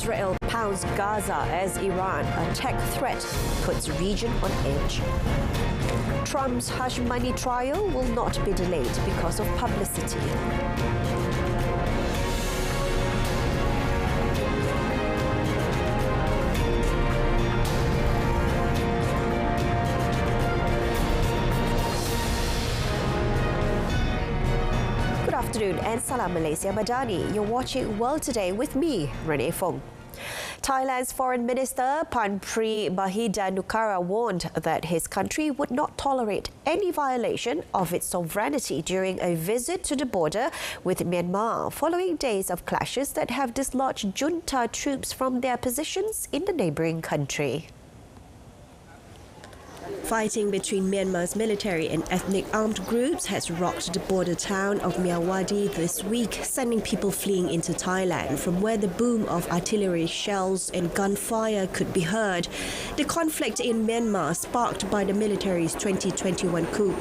Israel pounds Gaza as Iran attack threat puts region on edge. Trump's hush money trial will not be delayed because of publicity. Good afternoon and Salam Malaysia Madani. You're watching World Today with me, Renee Fong. Thailand's Foreign Minister Parnpree Bahiddha-Nukara warned that his country would not tolerate any violation of its sovereignty during a visit to the border with Myanmar following days of clashes that have dislodged junta troops from their positions in the neighbouring country. Fighting between Myanmar's military and ethnic armed groups has rocked the border town of Myawaddy this week, sending people fleeing into Thailand from where the boom of artillery shells and gunfire could be heard. The conflict in Myanmar, sparked by the military's 2021 coup,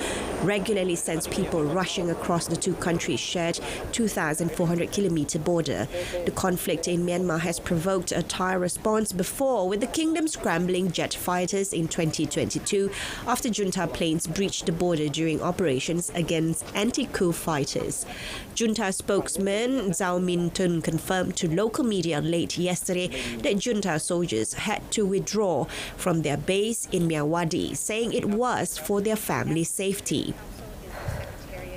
regularly sends people rushing across the two countries' shared 2,400-kilometre border. The conflict in Myanmar has provoked a Thai response before, with the kingdom scrambling jet fighters in 2022 after junta planes breached the border during operations against anti-coup fighters. Junta spokesman Zhao Min-tun confirmed to local media late yesterday that junta soldiers had to withdraw from their base in Myawaddy, saying it was for their family's safety.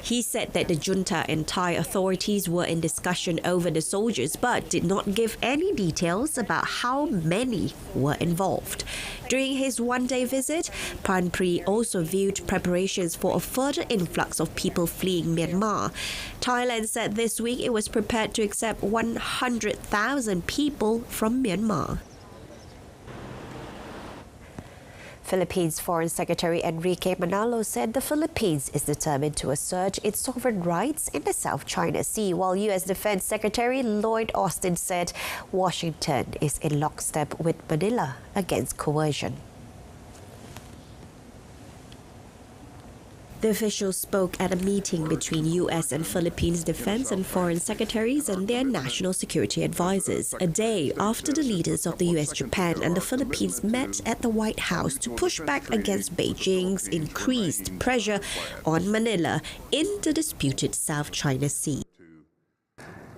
He said that the junta and Thai authorities were in discussion over the soldiers but did not give any details about how many were involved. During his one-day visit, Parnpree also viewed preparations for a further influx of people fleeing Myanmar. Thailand said this week it was prepared to accept 100,000 people from Myanmar. Philippines Foreign Secretary Enrique Manalo said the Philippines is determined to assert its sovereign rights in the South China Sea, while U.S. Defense Secretary Lloyd Austin said Washington is in lockstep with Manila against coercion. The officials spoke at a meeting between U.S. and Philippines defense and foreign secretaries and their national security advisors, a day after the leaders of the U.S., Japan and the Philippines met at the White House to push back against Beijing's increased pressure on Manila in the disputed South China Sea.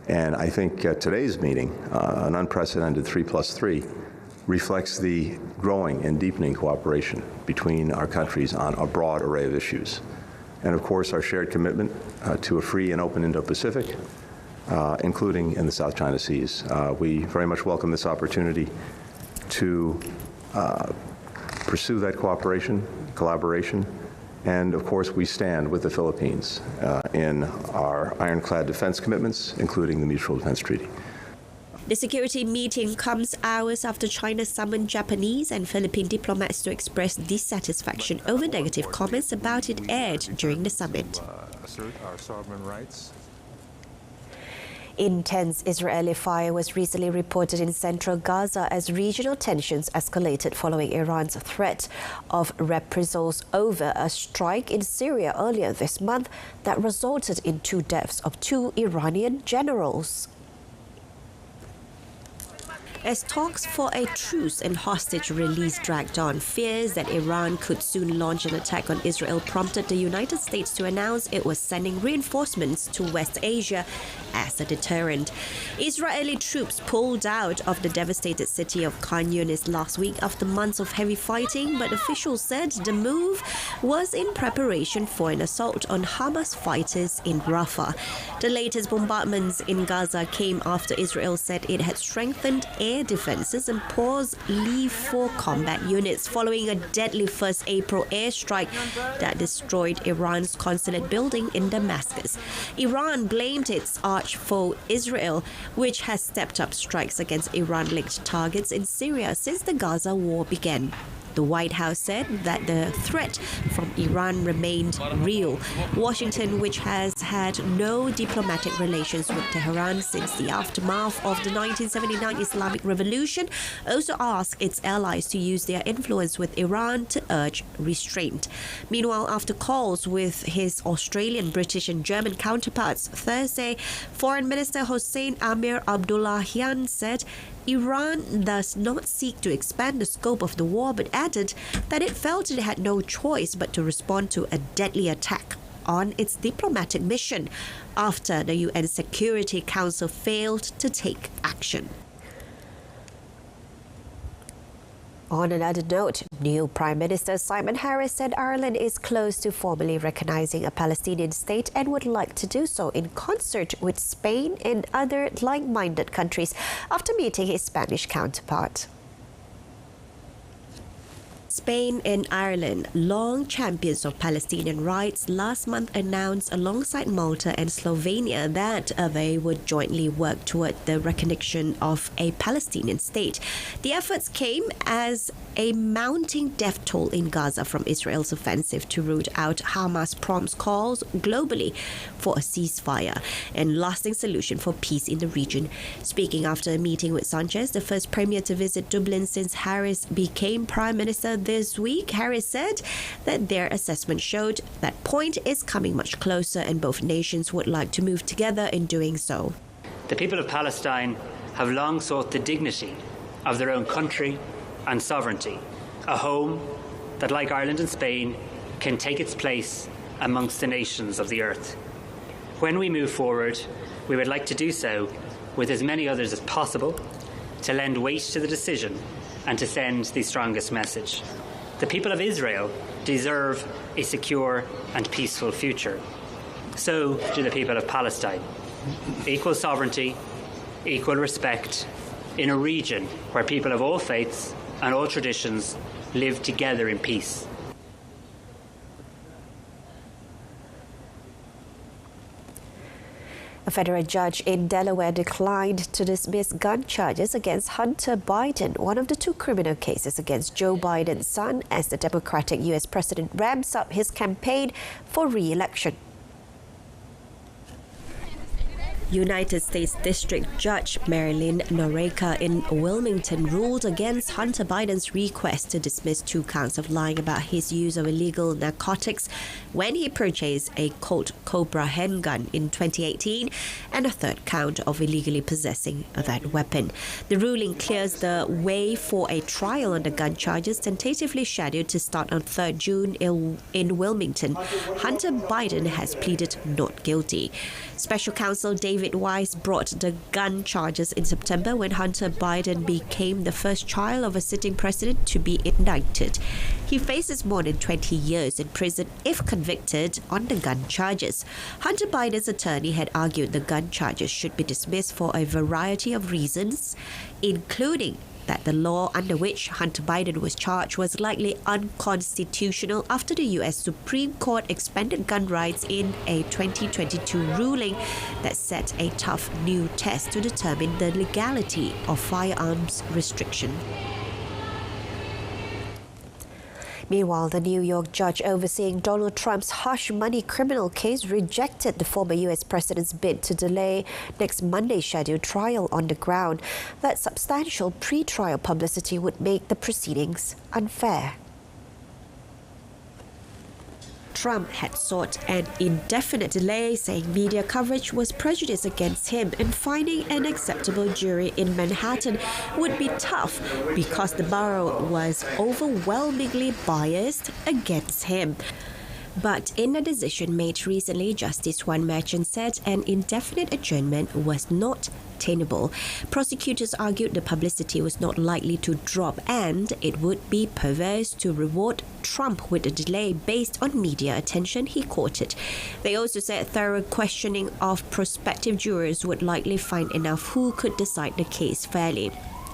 And I think today's meeting, an unprecedented 3+3, reflects the growing and deepening cooperation between our countries on a broad array of issues. And of course, our shared commitment to a free and open Indo-Pacific, including in the South China Seas. We very much welcome this opportunity to pursue that cooperation, collaboration, and of course, we stand with the Philippines in our ironclad defense commitments, including the Mutual Defense Treaty. The security meeting comes hours after China summoned Japanese and Philippine diplomats to express dissatisfaction over negative comments about it aired during the summit. Assert our sovereign rights. Intense Israeli fire was recently reported in central Gaza as regional tensions escalated following Iran's threat of reprisals over a strike in Syria earlier this month that resulted in 2 deaths of 2 Iranian generals. As talks for a truce and hostage release dragged on, fears that Iran could soon launch an attack on Israel prompted the United States to announce it was sending reinforcements to West Asia as a deterrent. Israeli troops pulled out of the devastated city of Khan Yunis last week after months of heavy fighting, but officials said the move was in preparation for an assault on Hamas fighters in Rafah. The latest bombardments in Gaza came after Israel said it had strengthened air defenses and paused leave for combat units following a deadly 1st April airstrike that destroyed Iran's consulate building in Damascus. Iran blamed its arch foe Israel, which has stepped up strikes against Iran-linked targets in Syria since the Gaza war began. The White House said that the threat from Iran remained real. Washington, which has had no diplomatic relations with Tehran since the aftermath of the 1979 Islamic Revolution, also asked its allies to use their influence with Iran to urge restraint. Meanwhile, after calls with his Australian, British and German counterparts Thursday, Foreign Minister Hossein Amir Abdullahian said Iran does not seek to expand the scope of the war, but added that it felt it had no choice but to respond to a deadly attack on its diplomatic mission after the UN Security Council failed to take action. On another note, new Prime Minister Simon Harris said Ireland is close to formally recognising a Palestinian state and would like to do so in concert with Spain and other like-minded countries after meeting his Spanish counterpart. Spain and Ireland, long champions of Palestinian rights, last month announced alongside Malta and Slovenia that they would jointly work toward the recognition of a Palestinian state. The efforts came as a mounting death toll in Gaza from Israel's offensive to root out Hamas prompts calls globally for a ceasefire and lasting solution for peace in the region. Speaking after a meeting with Sanchez, the first premier to visit Dublin since Harris became Prime Minister this week, Harris said that their assessment showed that point is coming much closer and both nations would like to move together in doing so. The people of Palestine have long sought the dignity of their own country and sovereignty, a home that, like Ireland and Spain, can take its place amongst the nations of the earth. When we move forward, we would like to do so with as many others as possible to lend weight to the decision and to send the strongest message. The people of Israel deserve a secure and peaceful future. So do the people of Palestine. Equal sovereignty, equal respect in a region where people of all faiths and all traditions live together in peace. A federal judge in Delaware declined to dismiss gun charges against Hunter Biden, one of the two criminal cases against Joe Biden's son, as the Democratic U.S. president ramps up his campaign for re-election. United States District Judge Marilyn Noreika in Wilmington ruled against Hunter Biden's request to dismiss 2 counts of lying about his use of illegal narcotics when he purchased a Colt Cobra handgun in 2018 and a 3rd count of illegally possessing that weapon. The ruling clears the way for a trial on the gun charges tentatively scheduled to start on 3rd June in Wilmington. Hunter Biden has pleaded not guilty. Special Counsel David Weiss brought the gun charges in September when Hunter Biden became the first child of a sitting president to be indicted. He faces more than 20 years in prison if convicted on the gun charges. Hunter Biden's attorney had argued the gun charges should be dismissed for a variety of reasons, including that the law under which Hunter Biden was charged was likely unconstitutional after the U.S. Supreme Court expanded gun rights in a 2022 ruling that set a tough new test to determine the legality of firearms restriction. Meanwhile, the New York judge overseeing Donald Trump's hush money criminal case rejected the former U.S. president's bid to delay next Monday's scheduled trial on the ground that substantial pre-trial publicity would make the proceedings unfair. Trump had sought an indefinite delay, saying media coverage was prejudiced against him and finding an acceptable jury in Manhattan would be tough because the borough was overwhelmingly biased against him. But in a decision made recently, Justice Juan Merchan said an indefinite adjournment was not tenable. Prosecutors argued the publicity was not likely to drop and it would be perverse to reward Trump with a delay based on media attention, he quoted. They also said thorough questioning of prospective jurors would likely find enough who could decide the case fairly.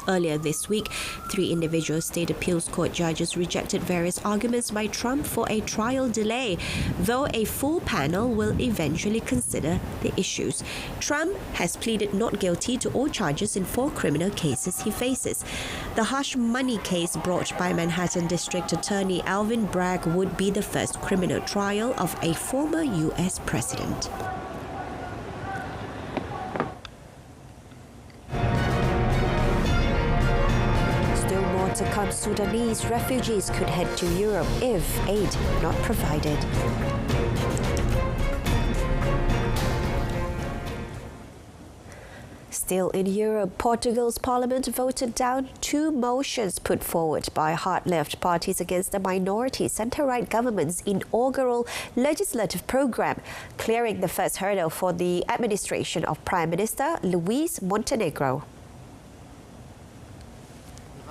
Earlier this week, 3 individual state appeals court judges rejected various arguments by Trump for a trial delay, though a full panel will eventually consider the issues. Trump has pleaded not guilty to all charges in 4 criminal cases he faces. The hush money case brought by Manhattan District Attorney Alvin Bragg would be the first criminal trial of a former U.S. president. To come, Sudanese refugees could head to Europe if aid not provided. Still in Europe, Portugal's parliament voted down 2 motions put forward by hard-left parties against the minority centre-right government's inaugural legislative programme, clearing the first hurdle for the administration of Prime Minister Luis Montenegro.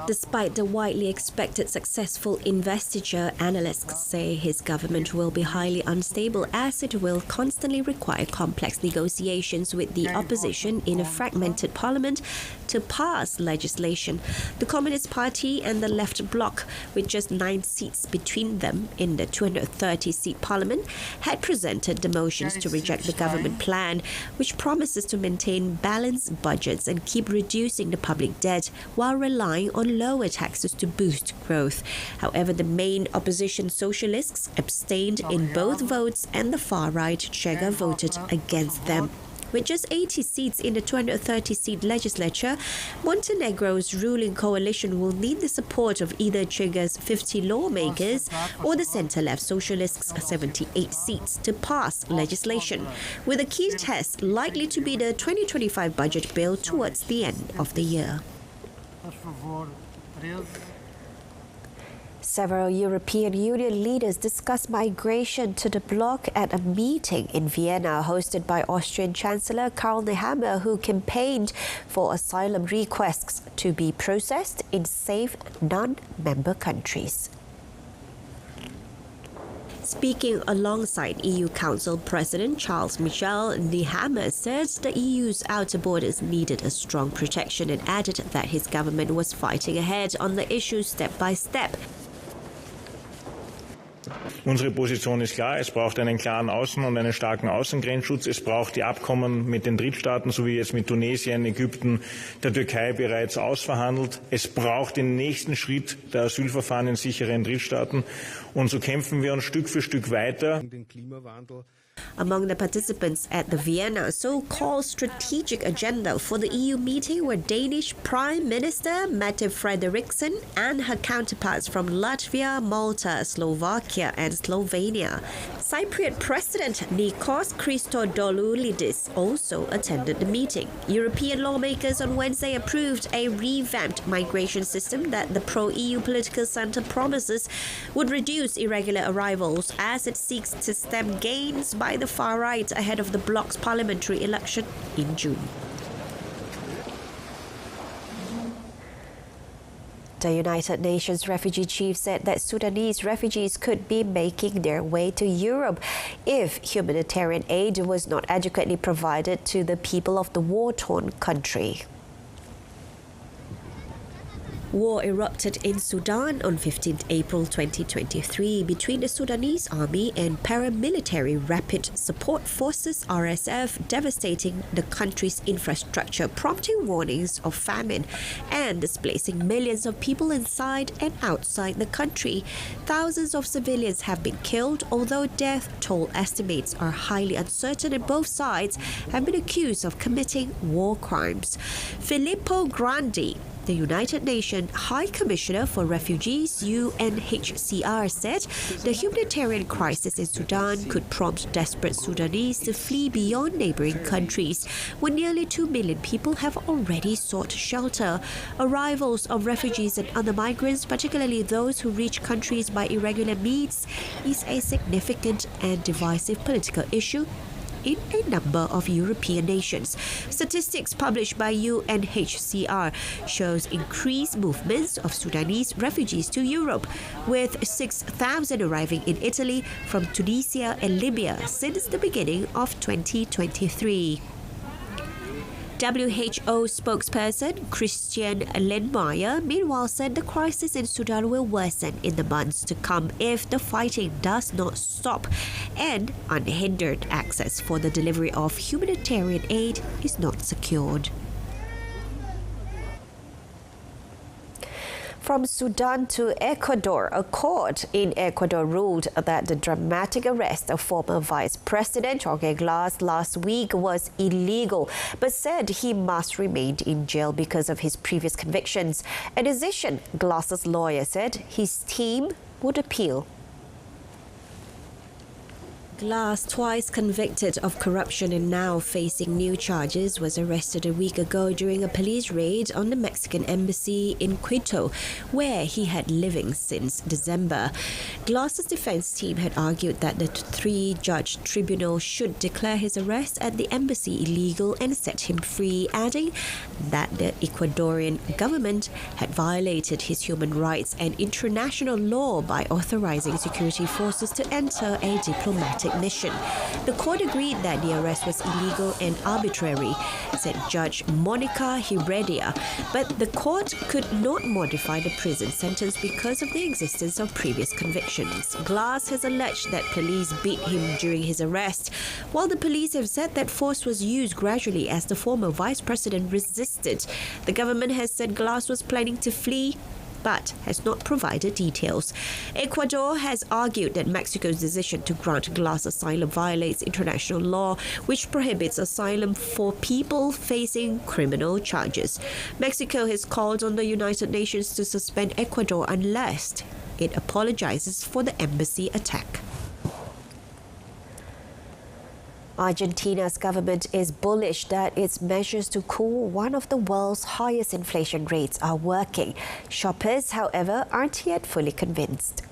Despite the widely expected successful investiture, analysts say his government will be highly unstable as it will constantly require complex negotiations with the opposition in a fragmented parliament to pass legislation. The Communist Party and the Left Bloc, with just 9 seats between them in the 230-seat parliament, had presented the motions to reject the government plan, which promises to maintain balanced budgets and keep reducing the public debt while relying on lower taxes to boost growth. However, the main opposition socialists abstained in both votes and the far-right Chega voted against them. With just 80 seats in the 230-seat legislature, Montenegro's ruling coalition will need the support of either Chega's 50 lawmakers or the centre-left socialists' 78 seats to pass legislation, with a key test likely to be the 2025 budget bill towards the end of the year. Several European Union leaders discussed migration to the bloc at a meeting in Vienna hosted by Austrian Chancellor Karl Nehammer, who campaigned for asylum requests to be processed in safe non-member countries. Speaking alongside EU Council President Charles Michel, Nehammer said the EU's outer borders needed a strong protection and added that his government was fighting ahead on the issue step by step. Unsere Position ist klar. Es braucht einen klaren Außen- und einen starken Außengrenzschutz. Es braucht die Abkommen mit den Drittstaaten, so wie jetzt mit Tunesien, Ägypten, der Türkei bereits ausverhandelt. Es braucht den nächsten Schritt der Asylverfahren in sicheren Drittstaaten. Und so kämpfen wir uns Stück für Stück weiter. Among the participants at the Vienna so-called strategic agenda for the EU meeting were Danish Prime Minister Mette Frederiksen and her counterparts from Latvia, Malta, Slovakia and Slovenia. Cypriot President Nikos Christodoulidis also attended the meeting. European lawmakers on Wednesday approved a revamped migration system that the pro-EU political centre promises would reduce irregular arrivals as it seeks to stem gains by the far right ahead of the bloc's parliamentary election in June. The United Nations refugee chief said that Sudanese refugees could be making their way to Europe if humanitarian aid was not adequately provided to the people of the war-torn country. War erupted in Sudan on 15 April 2023 between the Sudanese army and paramilitary Rapid Support Forces RSF, devastating the country's infrastructure, prompting warnings of famine and displacing millions of people inside and outside the country. Thousands of civilians have been killed, although death toll estimates are highly uncertain and both sides have been accused of committing war crimes. Filippo Grandi, the United Nations High Commissioner for Refugees, UNHCR, said the humanitarian crisis in Sudan could prompt desperate Sudanese to flee beyond neighboring countries, where nearly 2 million people have already sought shelter. Arrivals of refugees and other migrants, particularly those who reach countries by irregular means, is a significant and divisive political issue in a number of European nations. Statistics published by UNHCR shows increased movements of Sudanese refugees to Europe, with 6,000 arriving in Italy from Tunisia and Libya since the beginning of 2023. WHO spokesperson Christian Lindmeier meanwhile said the crisis in Sudan will worsen in the months to come if the fighting does not stop and unhindered access for the delivery of humanitarian aid is not secured. From Sudan to Ecuador, a court in Ecuador ruled that the dramatic arrest of former Vice President Jorge Glass last week was illegal, but said he must remain in jail because of his previous convictions. A decision Glass's lawyer said his team would appeal. Glass, twice convicted of corruption and now facing new charges, was arrested a week ago during a police raid on the Mexican embassy in Quito, where he had living since December. Glass's defense team had argued that the three-judge tribunal should declare his arrest at the embassy illegal and set him free, adding that the Ecuadorian government had violated his human rights and international law by authorizing security forces to enter a diplomatic mission. The court agreed that the arrest was illegal and arbitrary, said Judge Monica Heredia, but the court could not modify the prison sentence because of the existence of previous convictions. Glass has alleged that police beat him during his arrest, while the police have said that force was used gradually as the former vice president resisted. The government has said Glass was planning to flee, but has not provided details. Ecuador has argued that Mexico's decision to grant Glass asylum violates international law, which prohibits asylum for people facing criminal charges. Mexico has called on the United Nations to suspend Ecuador unless it apologizes for the embassy attack. Argentina's government is bullish that its measures to cool one of the world's highest inflation rates are working. Shoppers, however, aren't yet fully convinced.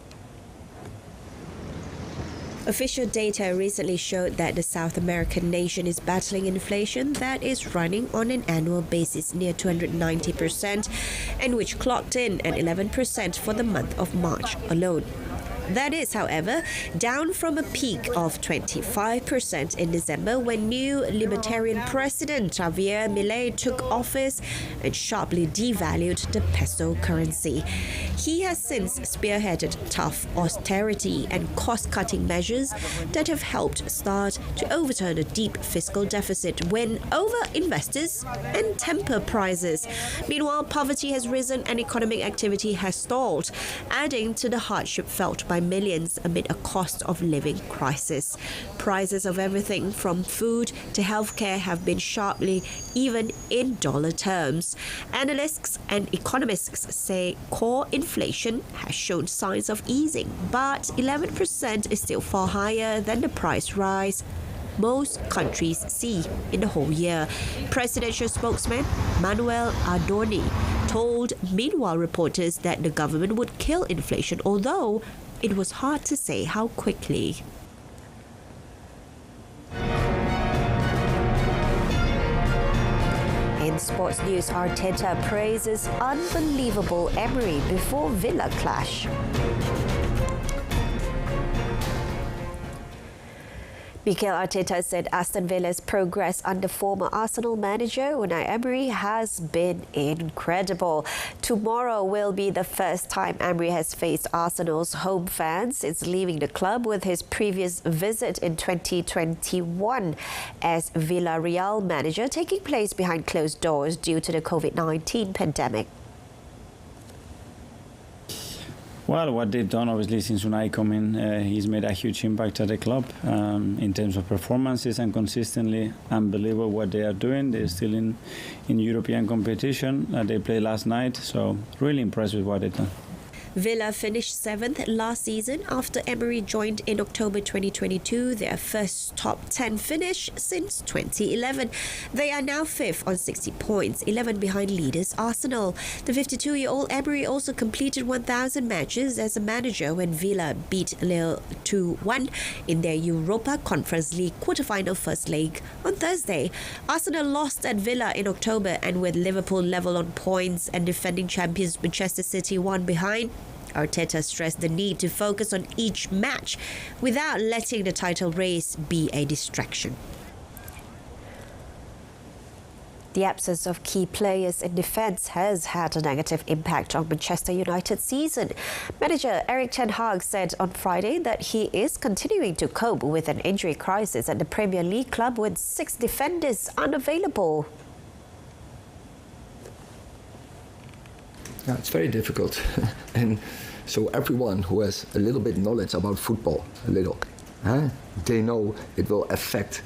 Official data recently showed that the South American nation is battling inflation that is running on an annual basis near 290%, and which clocked in at 11% for the month of March alone. That is, however, down from a peak of 25% in December when new Libertarian President Javier Milei took office and sharply devalued the peso currency. He has since spearheaded tough austerity and cost-cutting measures that have helped start to overturn a deep fiscal deficit, win over investors and temper prices. Meanwhile, poverty has risen and economic activity has stalled, adding to the hardship felt by millions amid a cost of living crisis. Prices of everything from food to healthcare have been sharply, even in dollar terms. Analysts and economists say core inflation has shown signs of easing, but 11% is still far higher than the price rise most countries see in the whole year. Presidential spokesman Manuel Adorni told Meanwhile reporters that the government would kill inflation, although it was hard to say how quickly. In sports news, Arteta praises unbelievable Emery before Villa clash. Mikel Arteta said Aston Villa's progress under former Arsenal manager Unai Emery has been incredible. Tomorrow will be the first time Emery has faced Arsenal's home fans since leaving the club with his previous visit in 2021 as Villarreal manager, taking place behind closed doors due to the COVID-19 pandemic. Well, what they've done, obviously, since Unai come in, he's made a huge impact at the club in terms of performances and consistently unbelievable what they are doing. They're still in European competition. They played last night, so really impressed with what they've done. Villa finished 7th last season after Emery joined in October 2022, their first top 10 finish since 2011. They are now 5th on 60 points, 11 behind leaders Arsenal. The 52-year-old Emery also completed 1,000 matches as a manager when Villa beat Lille 2-1 in their Europa Conference League quarter-final first leg on Thursday. Arsenal lost at Villa in October, and with Liverpool level on points and defending champions Manchester City 1 behind, Arteta stressed the need to focus on each match without letting the title race be a distraction. The absence of key players in defence has had a negative impact on Manchester United's season. Manager Erik ten Hag said on Friday that he is continuing to cope with an injury crisis at the Premier League club with 6 defenders unavailable. Yeah, it's very difficult. And so everyone who has a little bit knowledge about football, they know it will affect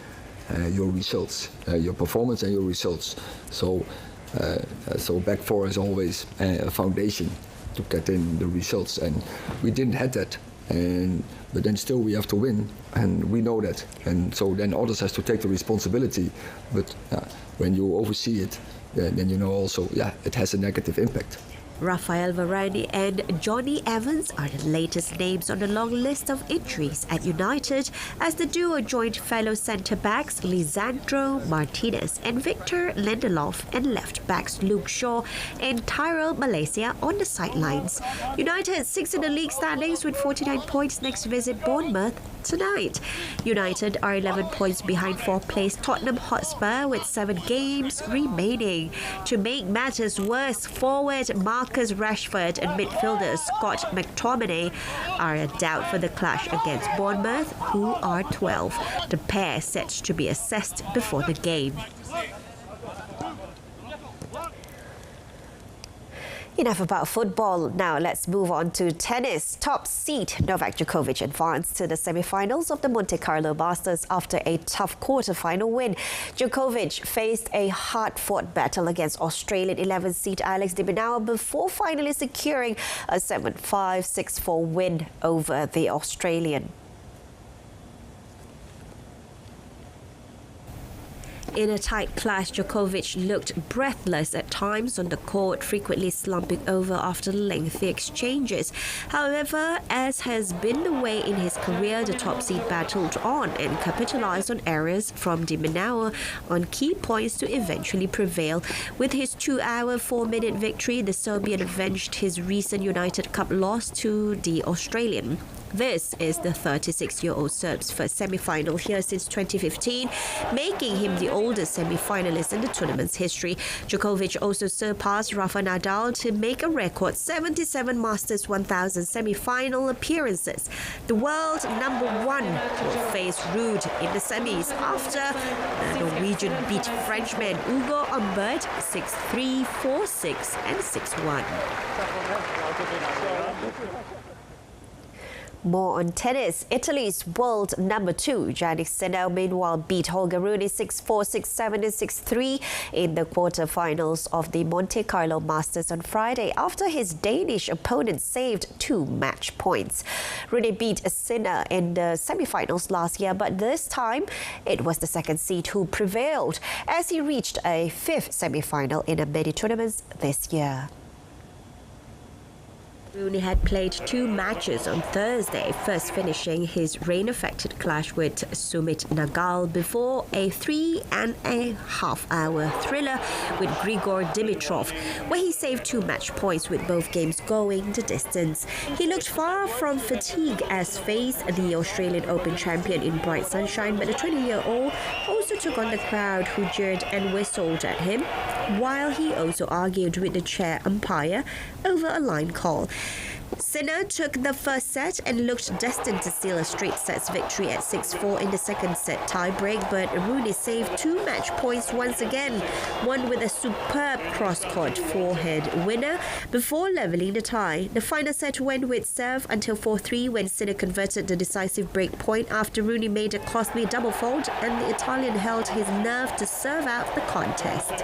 your results, your performance and your results. So back four is always a foundation to get in the results. And we didn't have that But then still we have to win, and we know that. And so then others has to take the responsibility. But when you oversee it, then you know also, it has a negative impact. Rafael Varane and Johnny Evans are the latest names on the long list of injuries at United, as the duo joined fellow centre-backs Lisandro Martinez and Victor Lindelof and left-backs Luke Shaw and Tyrell Malaysia on the sidelines. United 6th in the league standings with 49 points. Next visit Bournemouth tonight. United are 11 points behind 4th place Tottenham Hotspur with 7 games remaining. To make matters worse, forward Marcus Rashford and midfielder Scott McTominay are a doubt for the clash against Bournemouth, who are 12. The pair set to be assessed before the game. Enough about football. Now let's move on to tennis. Top seed Novak Djokovic advanced to the semi-finals of the Monte Carlo Masters after a tough quarter-final win. Djokovic faced a hard-fought battle against Australian 11th seed Alex de Minaur before finally securing a 7-5, 6-4 win over the Australian. In a tight clash, Djokovic looked breathless at times on the court, frequently slumping over after lengthy exchanges. However, as has been the way in his career, the top seed battled on and capitalized on errors from de Minaur on key points to eventually prevail. With his 2-hour, 4-minute victory, the Serbian avenged his recent United Cup loss to the Australian. This is the 36-year-old Serb's first semi-final here since 2015, making him the oldest semi-finalist in the tournament's history. Djokovic also surpassed Rafa Nadal to make a record 77 Masters 1000 semi-final appearances. The world number 1 will face Ruud in the semis after the Norwegian beat Frenchman Hugo Humbert 6-3, 4-6 and 6-1. More on tennis. Italy's world number 2, Jannik Sinner, meanwhile beat Holger Rune 6-4, 6-7 and 6-3 in the quarter-finals of the Monte Carlo Masters on Friday after his Danish opponent saved 2 match points. Rune beat Sinner in the semi-finals last year, but this time it was the second seed who prevailed as he reached a 5th semi-final in many tournaments this year. Rune had played 2 matches on Thursday, first finishing his rain-affected clash with Sumit Nagal before a 3.5-hour thriller with Grigor Dimitrov, where he saved 2 match points with both games going the distance. He looked far from fatigue as faced the Australian Open champion in bright sunshine, but the 20-year-old also took on the crowd who jeered and whistled at him, while he also argued with the chair umpire over a line call. Sinner took the first set and looked destined to seal a straight sets victory at 6-4 in the second set tiebreak, but Rune saved 2 match points once again, one with a superb cross-court forehead winner before levelling the tie. The final set went with serve until 4-3 when Sinner converted the decisive break point after Rune made a costly double fault, and the Italian held his nerve to serve out the contest.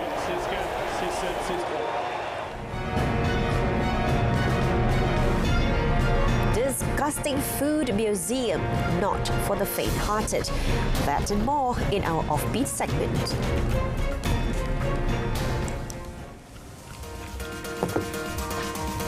Disgusting food museum, not for the faint-hearted. That and more in our Offbeat segment.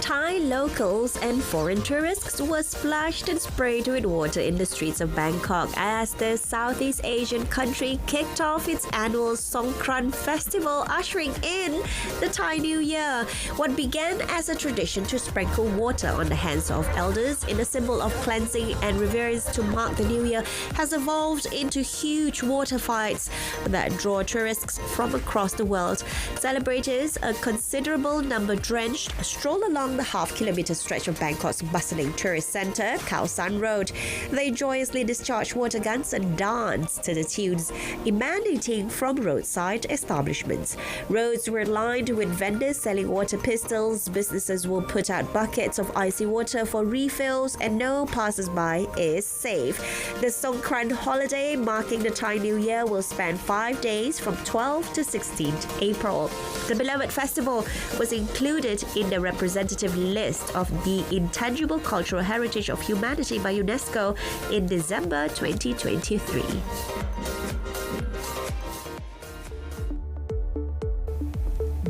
Thai locals and foreign tourists were splashed and sprayed with water in the streets of Bangkok as the Southeast Asian country kicked off its annual Songkran festival, ushering in the Thai New Year. What began as a tradition to sprinkle water on the hands of elders in a symbol of cleansing and reverence to mark the New Year has evolved into huge water fights that draw tourists from across the world. Celebrators, a considerable number drenched, stroll along the half-kilometre stretch of Bangkok's bustling tourist centre, Khao San Road. They joyously discharge water guns and dance to the tunes emanating from roadside establishments. Roads were lined with vendors selling water pistols. Businesses will put out buckets of icy water for refills, and no passers-by is safe. The Songkran holiday, marking the Thai New Year, will span 5 days from 12 to 16 April. The beloved festival was included in the representative list list of the Intangible Cultural Heritage of Humanity by UNESCO in December 2023.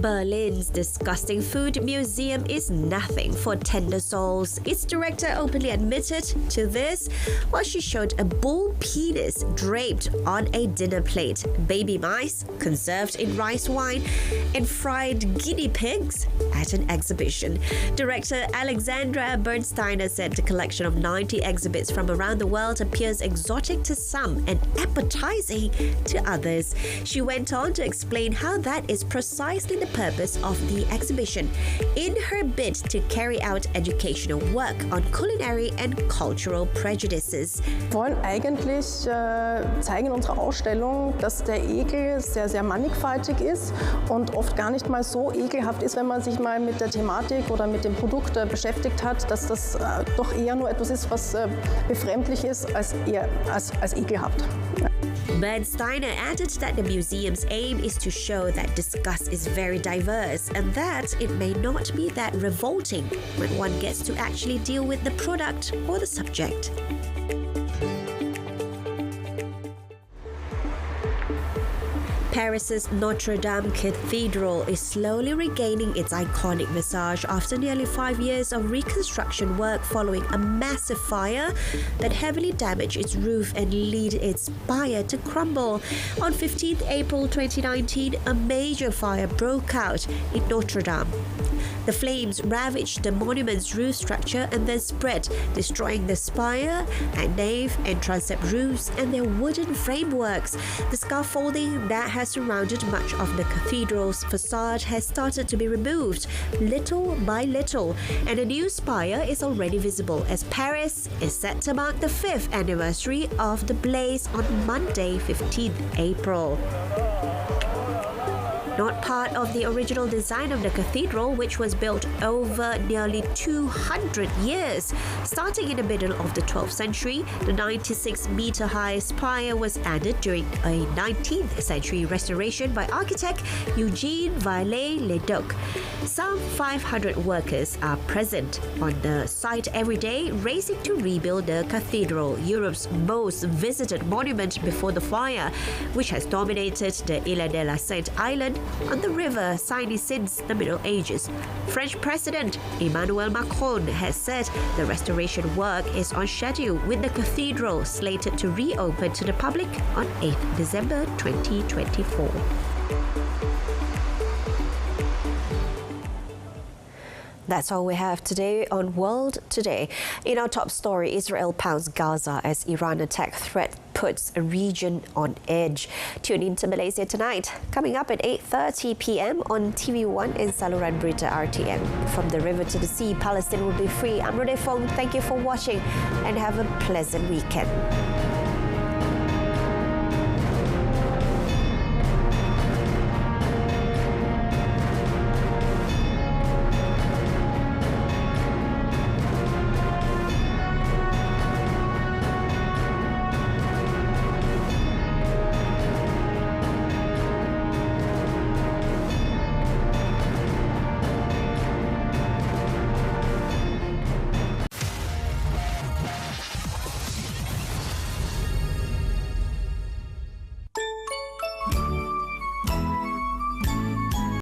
Berlin's disgusting food museum is nothing for tender souls. Its director openly admitted to this while she showed a bull penis draped on a dinner plate, baby mice conserved in rice wine, and fried guinea pigs at an exhibition. Director Alexandra Bernsteiner said the collection of 90 exhibits from around the world appears exotic to some and appetizing to others. She went on to explain how that is precisely the purpose of the exhibition in her bid to carry out educational work on culinary and cultural prejudices. Wir wollen eigentlich zeigen in unserer Ausstellung, dass der Ekel sehr, sehr mannigfaltig ist und oft gar nicht mal so ekelhaft ist, wenn man sich mal mit der Thematik oder mit dem Produkt beschäftigt hat, dass das doch eher nur etwas ist, was befremdlich ist, als ekelhaft. Bernsteiner added that the museum's aim is to show that disgust is very diverse and that it may not be that revolting when one gets to actually deal with the product or the subject. Paris's Notre Dame Cathedral is slowly regaining its iconic visage after nearly 5 years of reconstruction work following a massive fire that heavily damaged its roof and led its spire to crumble. On 15th April 2019, a major fire broke out in Notre Dame. The flames ravaged the monument's roof structure and then spread, destroying the spire and nave and transept roofs and their wooden frameworks. The scaffolding that has surrounded much of the cathedral's facade has started to be removed little by little, and a new spire is already visible as Paris is set to mark the 5th anniversary of the blaze on Monday, 15th April. Not part of the original design of the cathedral, which was built over nearly 200 years. Starting in the middle of the 12th century, the 96-meter-high spire was added during a 19th century restoration by architect Eugene Vallée-Leduc. Some 500 workers are present on the site every day, racing to rebuild the cathedral, Europe's most visited monument before the fire, which has dominated the Ile de la Sainte Island on the river Seine since the Middle Ages. French President Emmanuel Macron has said the restoration work is on schedule, with the cathedral slated to reopen to the public on 8th December 2024. That's all we have today on World Today. In our top story, Israel pounds Gaza as Iran attack threat puts a region on edge. Tune in to Malaysia tonight. Coming up at 8:30 p.m. on TV1 in saluran Berita RTM. From the river to the sea, Palestine will be free. I'm Rode Fong. Thank you for watching and have a pleasant weekend.